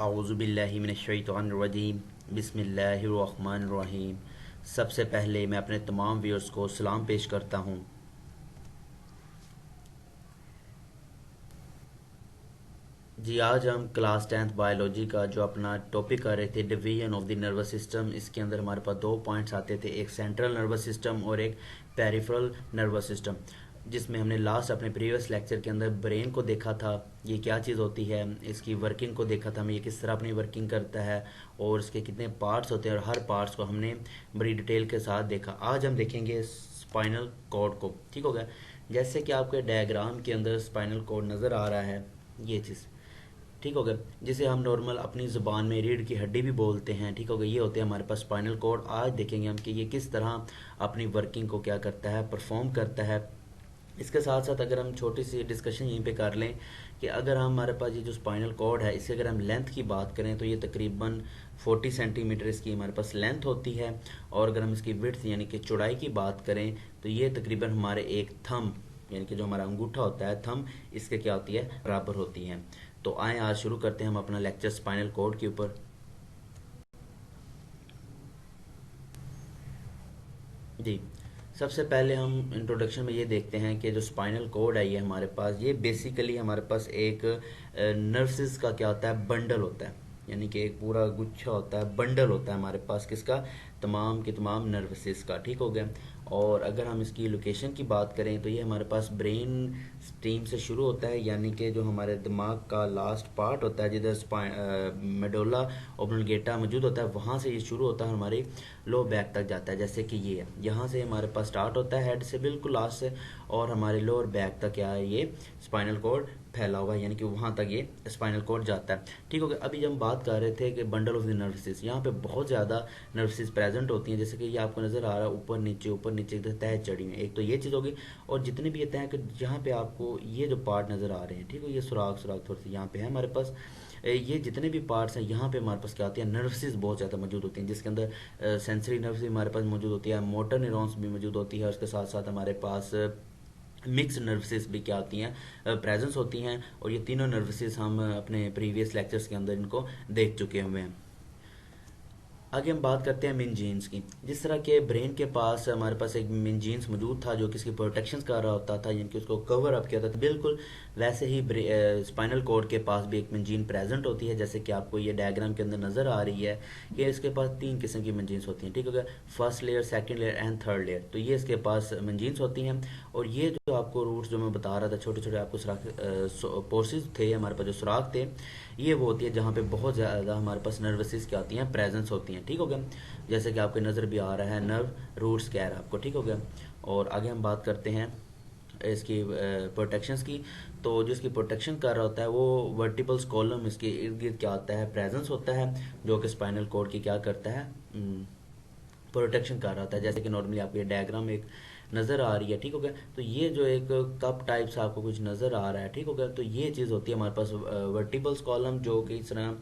आऊज़ुबिल्लाहि मिनश्शैतानिर्रजीम बिस्मिल्लाहिर्रहमानिर्रहीम। सबसे पहले मैं अपने तमाम व्यूअर्स को सलाम पेश करता हूँ। जी, आज हम क्लास 10th बायोलॉजी का जो अपना टॉपिक कर रहे थे division of the nervous system, इसके अंदर हमारे पास दो पॉइंट्स आते थे, एक सेंट्रल नर्वस सिस्टम और एक पेरिफेरल नर्वस सिस्टम, जिसमें हमने लास्ट अपने प्रीवियस लेक्चर के अंदर ब्रेन को देखा था, ये क्या चीज़ होती है, इसकी वर्किंग को देखा था, हमें ये किस तरह अपनी वर्किंग करता है और इसके कितने पार्ट्स होते हैं और हर पार्ट्स को हमने बड़ी डिटेल के साथ देखा। आज हम देखेंगे स्पाइनल कॉर्ड को। ठीक हो गया। जैसे कि आपके डायग्राम के अंदर स्पाइनल कॉर्ड नज़र आ रहा है, ये चीज़ ठीक हो गया, जिसे हम नॉर्मल अपनी ज़ुबान में रीढ़ की हड्डी भी बोलते हैं। ठीक हो गया, ये होते हैं हमारे पास स्पाइनल कॉर्ड। आज देखेंगे हम कि ये किस तरह अपनी वर्किंग को क्या करता है, परफॉर्म करता है। इसके साथ साथ अगर हम छोटी सी डिस्कशन यहीं पे कर लें कि अगर हम हमारे पास ये जो स्पाइनल कॉर्ड है, इससे अगर हम लेंथ की बात करें तो ये तकरीबन 40 सेंटीमीटर इसकी हमारे पास लेंथ होती है, और अगर हम इसकी विड्थ यानी कि चौड़ाई की बात करें तो ये तकरीबन हमारे एक थंब यानी कि जो हमारा अंगूठा होता है, थंब, इसके क्या होती है, बराबर होती है। तो आए आज शुरू करते हैं हम अपना लेक्चर स्पाइनल कॉर्ड के ऊपर। जी, सबसे पहले हम इंट्रोडक्शन में ये देखते हैं कि जो स्पाइनल कॉर्ड है ये हमारे पास, ये बेसिकली हमारे पास एक नर्व्स का क्या होता है, बंडल होता है, यानी कि एक पूरा गुच्छा होता है, बंडल होता है हमारे पास किसका, तमाम के तमाम नर्वसेस का। ठीक हो गया। और अगर हम इसकी लोकेशन की बात करें तो ये हमारे पास ब्रेन स्टीम से शुरू होता है, यानी कि जो हमारे दिमाग का लास्ट पार्ट होता है जिधर मेडोला ओब्लंगेटा मौजूद होता है, वहाँ से ये शुरू होता है, हमारे लो बैक तक जाता है। जैसे कि ये है, यहाँ से हमारे पास स्टार्ट होता है हेड से बिल्कुल लास्ट से, और हमारे लोअर बैक तक क्या है, ये स्पाइनल कॉर्ड फैला हुआ है, यानी कि वहाँ तक ये स्पाइनल कॉर्ड जाता है। ठीक हो गया। अभी जब हम बात कर रहे थे कि बंडल ऑफ द नर्वसेस, यहाँ पे बहुत ज़्यादा नर्वसेस प्रेजेंट होती हैं, जैसे कि ये आपको नज़र आ रहा है, ऊपर नीचे तह चढ़ी हुई है। एक तो ये चीज़ होगी, और जितने भी ये तह कि जहाँ पे आपको ये जो पार्ट नज़र आ रहे हैं, ठीक है, ये सुराख सुराख थोड़ी सी यहाँ पे है हमारे पास, ये जितने भी पार्ट्स हैं यहाँ पे हमारे पास क्या होती है, नर्वसेस बहुत ज़्यादा मौजूद होती हैं, जिसके अंदर सेंसरी नर्व्स भी हमारे पास मौजूद होती है, मोटर न्यूरॉन्स भी मौजूद होती है, उसके साथ साथ हमारे पास मिक्स नर्वसेस भी क्या होती हैं, प्रेजेंस होती हैं। और ये तीनों नर्वसेस हम अपने प्रीवियस लेक्चर्स के अंदर इनको देख चुके हुए हैं। आगे हम बात करते हैं मेनिंजीन्स की। जिस तरह के ब्रेन के पास हमारे पास एक मेनिंजीन्स मौजूद था जो किसकी प्रोटेक्शन कर रहा होता था, यानी कि उसको कवर अप किया था, तो बिल्कुल वैसे ही स्पाइनल कॉर्ड के पास भी एक मेनिंजीन प्रेजेंट होती है, जैसे कि आपको ये डायग्राम के अंदर नज़र आ रही है कि इसके पास तीन किस्म की मेनिंजीन्स होती हैं। ठीक हो गया। First layer, second layer and third layer, तो ये इसके पास मेनिंजीन्स होती हैं। और ये जो आपको रूट्स जो मैं बता रहा था, छोटे छोटे आपको सुराख पोर्सेज थे हमारे पास, जो सुराख थे, ये वो होती है जहाँ पे बहुत ज़्यादा हमारे पास नर्वसेस क्या होती हैं, प्रेजेंस होती हैं। ठीक हो गया। जैसे कि आपके नज़र भी आ रहा है नर्व रूट्स कह रहा है आपको। ठीक हो गया। और आगे हम बात करते हैं इसकी प्रोटेक्शंस की। तो जो इसकी प्रोटेक्शन कर रहा होता है वो वर्टिबल्स कॉलम इसके इर्द गिर्द क्या होता है, प्रेजेंस होता है, जो कि स्पाइनल कॉर्ड की क्या करता है, प्रोटेक्शन कर रहा होता है। जैसे कि नॉर्मली आपको ये डायग्राम एक नज़र आ रही है। ठीक हो गया। तो ये जो एक कप टाइप से आपको कुछ नज़र आ रहा है, ठीक हो गया, तो ये चीज़ होती है हमारे पास वर्टिबल्स कॉलम, जो कि इस तरह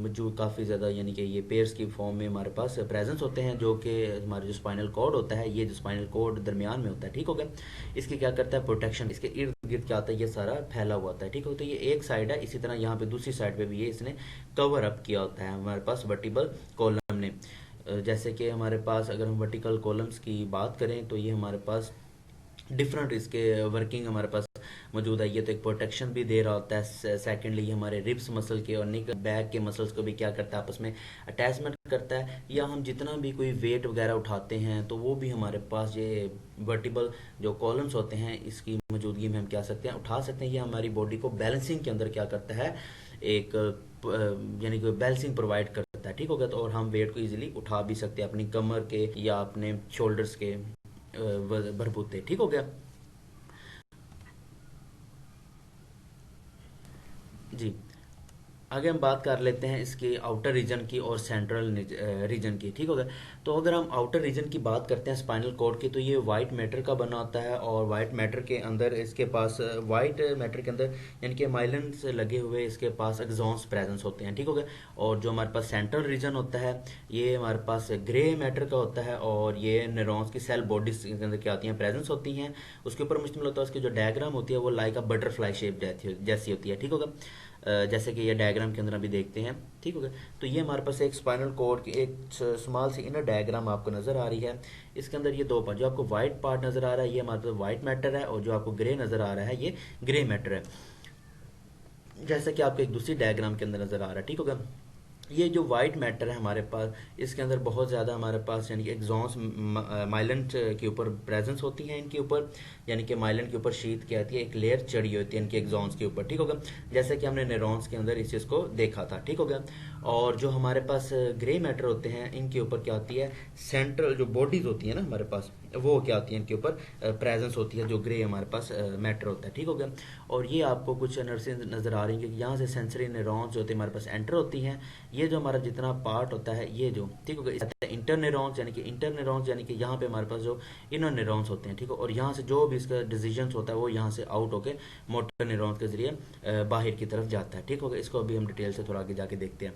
जो काफ़ी ज़्यादा यानी कि ये पेयर्स की फॉर्म में हमारे पास प्रेजेंस होते हैं, जो कि हमारे जो स्पाइनल कॉर्ड होता है, ये जो स्पाइनल कॉर्ड दरमियान में होता है। ठीक हो गया। इसकी क्या करता है, प्रोटेक्शन, इसके इर्द गिर्द क्या होता है, ये सारा फैला हुआ होता है। ठीक हो, तो ये एक साइड है। इसी तरह यहाँ पे दूसरी साइड पे भी ये इसने कवर अप किया होता है हमारे पास वर्टिबल कॉलम ने। जैसे कि हमारे पास अगर हम वर्टिकल कॉलम्स की बात करें तो ये हमारे पास डिफरेंट इसके वर्किंग हमारे पास मौजूद है। ये तो एक प्रोटेक्शन भी दे रहा होता है। सेकेंडली ये हमारे रिब्स मसल के और निक बैक के मसल्स को भी क्या करता है, आपस में अटैचमेंट करता है। या हम जितना भी कोई वेट वगैरह उठाते हैं तो वो भी हमारे पास ये वर्टिबल जो कॉलम्स होते हैं इसकी मौजूदगी में हम क्या सकते हैं, उठा सकते हैं। ये हमारी बॉडी को बैलेंसिंग के अंदर क्या करता है, एक यानी कि बैलेंसिंग प्रोवाइड करता है। ठीक हो गया। तो और हम वेट को इजीली उठा भी सकते हैं अपनी कमर के या अपने शोल्डर्स के बरबूते। ठीक हो गया। जी, आगे हम बात कर लेते हैं इसके आउटर रीजन की और सेंट्रल रीजन की। ठीक हो गया। तो अगर हम आउटर रीजन की बात करते हैं स्पाइनल कॉर्ड की, तो ये वाइट मैटर का बना होता है, और वाइट मैटर के अंदर इसके पास वाइट मैटर के अंदर यानी कि माइलिन से लगे हुए इसके पास एक्सॉन्स प्रेजेंस होते हैं। ठीक हो गया। और जो हमारे पास सेंट्रल रीजन होता है ये हमारे पास ग्रे मैटर का होता है, और ये न्यूरॉन्स की सेल बॉडीज के अंदर क्या होती हैं, प्रेजेंस होती हैं। उसके ऊपर मुश्तमिल होता है। उसकी जो डायग्राम होती है वो लाइक अ बटरफ्लाई शेप जैसी होती है। ठीक होगा। जैसे कि ये डायग्राम के अंदर अभी देखते हैं। ठीक हो गया। तो ये हमारे पास एक स्पाइनल कोड की एक स्मॉल सी इनर डायग्राम आपको नज़र आ रही है। इसके अंदर ये दो पार्ट, जो आपको वाइट पार्ट नज़र आ रहा है ये हमारे पास वाइट मैटर है, और जो आपको ग्रे नज़र आ रहा है ये ग्रे मैटर है, जैसा कि आपको एक दूसरी डायग्राम के अंदर नज़र आ रहा है। ठीक होगा। ये जो वाइट मैटर है हमारे पास, इसके अंदर बहुत ज़्यादा हमारे पास यानी कि एक्सॉन्स माइलन के ऊपर प्रेजेंस होती है इनके ऊपर, यानी कि माइलन के ऊपर शीट क्या आती है, एक लेयर चढ़ी होती है इनके एक्सॉन्स के ऊपर। ठीक होगा। जैसे कि हमने न्यूरॉन्स के अंदर इस चीज़ को देखा था। ठीक होगा। और जो हमारे पास ग्रे मैटर होते हैं इनके ऊपर क्या होती है, सेंट्रल जो बॉडीज होती है ना हमारे पास, वो क्या होती है इनके ऊपर प्रेजेंस होती है, जो ग्रे हमारे पास मैटर होता है। ठीक हो गया। और ये आपको कुछ नर्सेज नज़र आ रही है कि यहाँ से सेंसरी न्यूरॉन्स जो होते हैं हमारे पास एंटर होती हैं। ये जो हमारा जितना पार्ट होता है ये जो, ठीक होगा, इंटर न्यूरॉन्स, यानी कि इंटर न्यूरॉन्स यानी कि यहाँ पे हमारे पास जो इनर न्यूरॉन्स होते हैं। ठीक है। और यहाँ से जो भी इसका डिसीजंस होता है वो यहाँ से आउट होके मोटर न्यूरॉन्स के जरिए बाहर की तरफ जाता है। ठीक होगा। इसको अभी हम डिटेल से थोड़ा आगे जाके देखते हैं।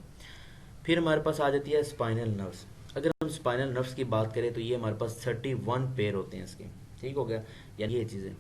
फिर हमारे पास आ जाती है स्पाइनल नर्व्स। अगर हम स्पाइनल नर्व्स की बात करें तो ये हमारे पास 31 पेयर होते हैं इसके। ठीक हो गया। यानी ये चीज़ें,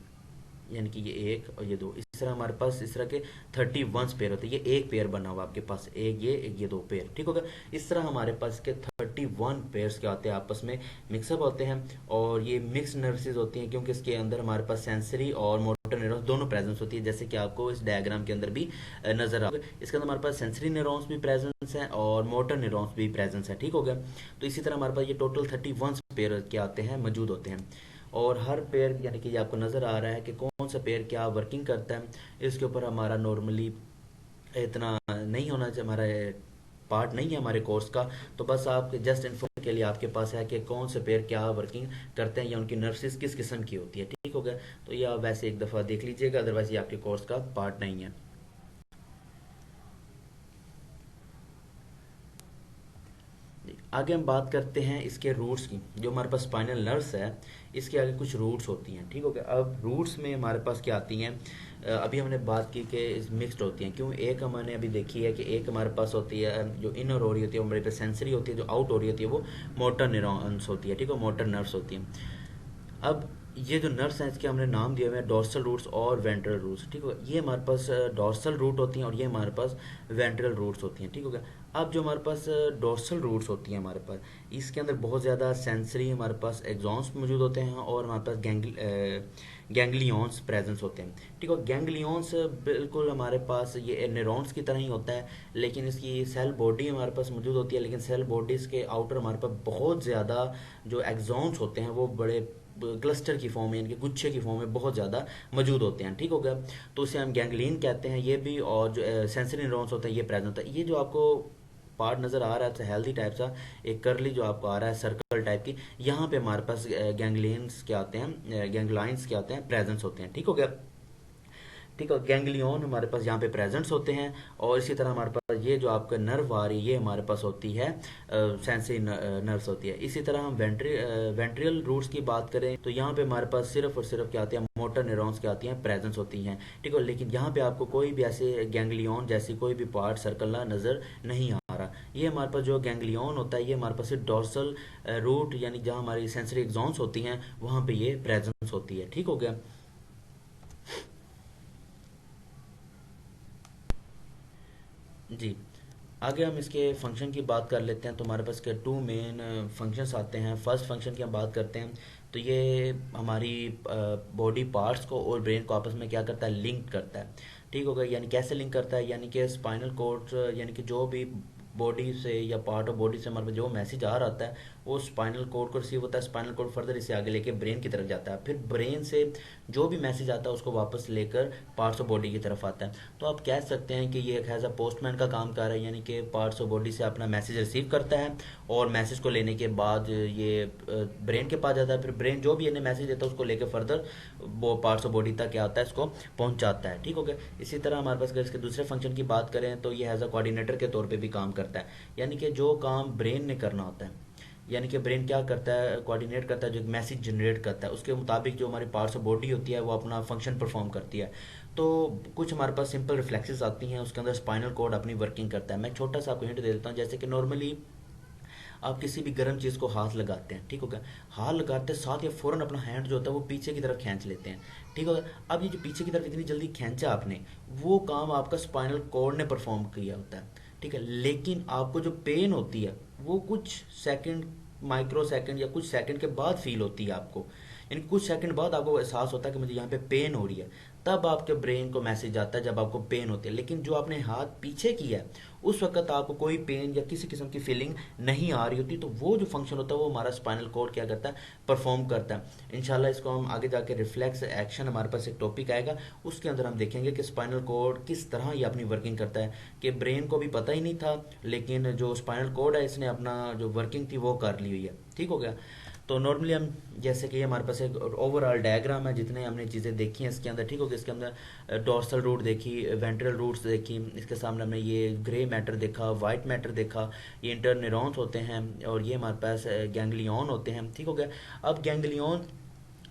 यानी कि ये एक और ये दो, इस तरह हमारे पास इस तरह के 31 पेयर होते हैं। ये एक पेयर बना हुआ आपके पास, एक ये दो पेयर। ठीक होगा। इस तरह हमारे पास के 31 पेयर्स क्या होते हैं, आपस में मिक्सअप होते हैं। और ये मिक्स नर्व्सेज होती हैं क्योंकि इसके अंदर हमारे पास सेंसरी और मोटर न्यूरॉन्स दोनों प्रेजेंस होती है, जैसे कि आपको इस डायग्राम के अंदर भी नजर आ। इसके अंदर हमारे पास सेंसरी न्यूरॉन्स भी प्रेजेंस है और मोटर न्यूरॉन्स भी प्रेजेंस है। ठीक हो गया। तो इसी तरह हमारे पास ये टोटल 31 पेयर क्या आते हैं, मौजूद होते हैं। और हर पेयर यानी कि ये आपको नज़र आ रहा है कि कौन सा पेयर क्या वर्किंग करता है। इसके ऊपर हमारा नॉर्मली इतना नहीं होना चाहिए, हमारा पार्ट नहीं है हमारे कोर्स का। तो बस आप जस्ट इन्फॉर्म के लिए आपके पास है कि कौन से पेयर क्या वर्किंग करते हैं या उनकी नर्सेस किस किस्म की होती है। ठीक हो गया। तो ये आप वैसे एक दफ़ा देख लीजिएगा, अदरवाइज ये आपके कोर्स का पार्ट नहीं है। आगे हम बात करते हैं इसके रूट्स की। जो हमारे पास स्पाइनल नर्व्स है इसके आगे कुछ रूट्स होती हैं। ठीक हो गया। अब रूट्स में हमारे पास क्या आती हैं, अभी हमने बात की कि मिक्स्ड होती हैं। क्यों, एक हमने अभी देखी है कि एक हमारे पास होती है जो इनर हो रही होती है वो हमारे पास सेंसरी होती है, जो आउट हो रही होती है वो मोटर न्यूरॉन्स होती है। ठीक है, मोटर नर्व्स होती हैं। अब ये जो नर्व्स हैं इसके हमने नाम दिए हुए हैं डोर्सल रूट्स और वेंट्रल रूट्स। ठीक है, ये हमारे पास डोर्सल रूट होती हैं और ये हमारे पास वेंट्रल रूट्स होती हैं। ठीक हो गया। अब जो हमारे पास डोर्सल रूट्स होती हैं हमारे पास, इसके अंदर बहुत ज़्यादा सेंसरी हमारे पास एक्सॉन्स मौजूद होते हैं और हमारे पास गैंग्लियंस प्रेजेंस होते हैं। ठीक है, गैंग्लियंस बिल्कुल हमारे पास ये न्यूरॉन्स की तरह ही होता है, लेकिन इसकी सेल बॉडी हमारे पास मौजूद होती है। लेकिन सेल बॉडीज़ के आउटर हमारे पास बहुत ज़्यादा जो एक्सॉन्स होते हैं वो बड़े क्लस्टर की फॉर्म में, यानी कि गुच्छे की फॉर्म में बहुत ज़्यादा मौजूद होते हैं। ठीक हो गया। तो उसे हम गैंग्लियन कहते हैं ये भी, और जो सेंसरी न्यूरॉन्स होता है ये प्रेजेंट होता है। ये जो आपको पार्ट नज़र आ रहा है हेल्दी टाइप सा, एक करली जो आपको आ रहा है सर्कल टाइप की, यहाँ पे हमारे पास गैंग्लियंस क्या आते हैं, गैंग्लाइंस क्या आते हैं, प्रेजेंस होते हैं। ठीक हो गया। ठीक है, गैंग्लियन हमारे पास यहाँ पे प्रेजेंट्स होते हैं। और इसी तरह हमारे पास ये जो आपका नर्व आ रही है ये हमारे पास होती है सेंसरी नर्व्स होती है। इसी तरह हम वेंट्रियल रूट्स की बात करें तो यहाँ पे हमारे पास सिर्फ और सिर्फ क्या आती है, मोटर न्यूरॉन्स क्या आती हैं, प्रेजेंस होती हैं। ठीक है, लेकिन यहाँ पे आपको कोई भी ऐसे गैंग्लियन जैसी कोई भी पार्ट सर्कल नज़र नहीं आ रहा। ये हमारे पास जो गैंग्लियन होता है ये हमारे पास सिर्फ डोर्सल रूट यानी जहाँ हमारी सेंसरी एक्सॉन्स होती हैं वहाँ पे ये प्रेजेंस होती है। ठीक हो गया। जी, आगे हम इसके फंक्शन की बात कर लेते हैं। तो हमारे पास के टू मेन फंक्शंस आते हैं। फर्स्ट फंक्शन की हम बात करते हैं तो ये हमारी बॉडी पार्ट्स को और ब्रेन को आपस में क्या करता है, लिंक करता है। ठीक होगा। यानी कैसे लिंक करता है, यानी कि स्पाइनल कोड यानी कि जो भी बॉडी से या पार्ट ऑफ बॉडी से हमारे पास जो मैसेज आ रहा होता है वो स्पाइनल कोड को रिसीव होता है। स्पाइनल कोड फर्दर इसे आगे लेके ब्रेन की तरफ जाता है। फिर ब्रेन से जो भी मैसेज आता है उसको वापस लेकर पार्ट्स ऑफ बॉडी की तरफ आता है। तो आप कह सकते हैं कि ये एक एज अ पोस्टमैन का काम कर रहा है, यानी कि पार्ट्स ऑफ बॉडी से अपना मैसेज रिसीव करता है और मैसेज को लेने के बाद ये ब्रेन के पास जाता है। फिर ब्रेन जो भी इन्हें मैसेज देता है उसको लेकर फर्दर वो पार्ट्स ऑफ बॉडी तक क्या आता है, इसको पहुंचाता है। ठीक हो गया। इसी तरह हमारे पास अगर इसके दूसरे फंक्शन की बात करें तो ये एज अ कोऑर्डिनेटर के तौर पे भी काम करता है। यानी कि जो काम ब्रेन ने करना होता है, यानी कि ब्रेन क्या करता है, कोऑर्डिनेट करता है, जो मैसेज जनरेट करता है उसके मुताबिक जो हमारी पार्ट्स ऑफ बॉडी होती है वो अपना फंक्शन परफॉर्म करती है। तो कुछ हमारे पास सिंपल रिफ्लेक्सेस आती हैं, उसके अंदर स्पाइनल कोड अपनी वर्किंग करता है। मैं छोटा सा आपको हिंट दे देता हूँ। जैसे कि नॉर्मली आप किसी भी गर्म चीज़ को हाथ लगाते हैं, ठीक हो गया, हाथ लगाते साथ या फ़ौरन अपना हैंड जो होता है वो पीछे की तरफ खींच लेते हैं, ठीक हो गया। अब ये जो पीछे की तरफ इतनी जल्दी खींचा आपने, वो काम आपका स्पाइनल कॉर्ड ने परफॉर्म किया होता है, ठीक है। लेकिन आपको जो पेन होती है वो कुछ सेकंड, माइक्रो सेकंड या कुछ सेकंड के बाद फील होती है आपको, यानी कुछ सेकंड बाद आपको एहसास होता है कि मुझे यहाँ पे पेन हो रही है, तब आपके ब्रेन को मैसेज आता है जब आपको पेन होती है। लेकिन जो आपने हाथ पीछे किया है उस वक्त आपको कोई पेन या किसी किस्म की फीलिंग नहीं आ रही होती, तो वो जो फंक्शन होता है वो हमारा स्पाइनल कॉर्ड क्या करता है, परफॉर्म करता है। इंशाल्लाह इसको हम आगे जाके रिफ्लेक्स एक्शन, हमारे पास एक टॉपिक आएगा, उसके अंदर हम देखेंगे कि स्पाइनल कॉर्ड किस तरह ये अपनी वर्किंग करता है, कि ब्रेन को भी पता ही नहीं था, लेकिन जो स्पाइनल कॉर्ड है इसने अपना जो वर्किंग थी वो कर ली हुई है, ठीक हो गया। तो नॉर्मली हम, जैसे कि हमारे पास एक ओवरऑल डायग्राम है, जितने हमने चीज़ें देखी हैं इसके अंदर, ठीक हो गया। इसके अंदर डोर्सल रूट देखी, वेंट्रल रूट्स देखी, इसके सामने हमने ये ग्रे मैटर देखा, वाइट मैटर देखा, ये इंटरन्यूरॉन्स होते हैं, और ये हमारे पास गैंग्लियन होते हैं, ठीक हो गया। अब गैंग्लियन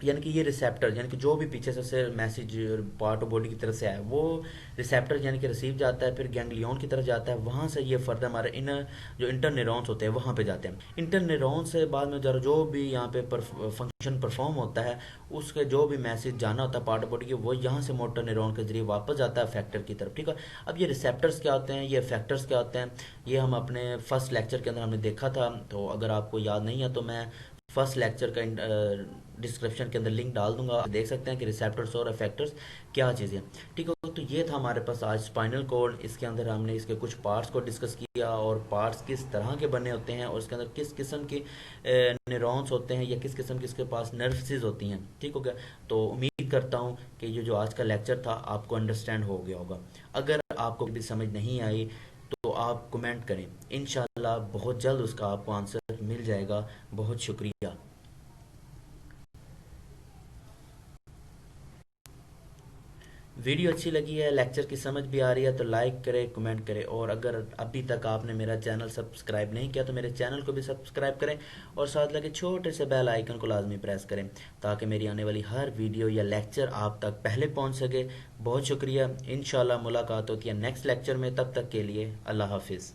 यानी कि ये रिसेप्टर, यानी कि जो भी पीछे से मैसेज पार्ट ऑफ बॉडी की तरफ से आया वो रिसेप्टर यानी कि रिसीव जाता है, फिर गैंग्लियन की तरफ जाता है, वहाँ से ये फर्दर हमारे इनर जो इंटरन्यूरॉन्स होते हैं वहाँ पे जाते हैं। इंटरन्यूरॉन से बाद में जरा जो भी यहाँ पे फंक्शन परफॉर्म होता है, उसके जो भी मैसेज जाना होता है पार्ट ऑफ बॉडी के, वो यहाँ से मोटर न्यूरॉन के जरिए वापस जाता है फैक्टर की तरफ, ठीक है। अब ये रिसेप्टर्स क्या होते हैं, ये फैक्टर्स क्या होते हैं, ये हम अपने फर्स्ट लेक्चर के अंदर हमने देखा था। तो अगर आपको याद नहीं है तो मैं फर्स्ट लेक्चर का डिस्क्रिप्शन के अंदर लिंक डाल दूंगा, आप देख सकते हैं कि रिसेप्टर्स और इफेक्टर्स क्या चीज़ें हैं, ठीक है। तो ये था हमारे पास आज स्पाइनल कॉर्ड, इसके अंदर हमने इसके कुछ पार्ट्स को डिस्कस किया, और पार्ट्स किस तरह के बने होते हैं, और इसके अंदर किस किस्म के न्यूरॉन्स होते हैं, या किस किस्म की इसके पास नर्व्स होती हैं, ठीक हो गया। तो उम्मीद करता हूँ कि ये जो आज का लेक्चर था आपको अंडरस्टैंड हो गया होगा। अगर आपको भी समझ नहीं आई तो आप कमेंट करें, इंशाल्लाह बहुत जल्द उसका आपको आंसर मिल जाएगा। बहुत शुक्रिया। वीडियो अच्छी लगी है, लेक्चर की समझ भी आ रही है तो लाइक करें, कमेंट करें, और अगर अभी तक आपने मेरा चैनल सब्सक्राइब नहीं किया तो मेरे चैनल को भी सब्सक्राइब करें, और साथ लगे छोटे से बेल आइकन को लाजमी प्रेस करें, ताकि मेरी आने वाली हर वीडियो या लेक्चर आप तक पहले पहुंच सके। बहुत शुक्रिया। इंशाल्लाह मुलाकात होती है नेक्स्ट लेक्चर में, तब तक के लिए अल्लाह हाफिज़।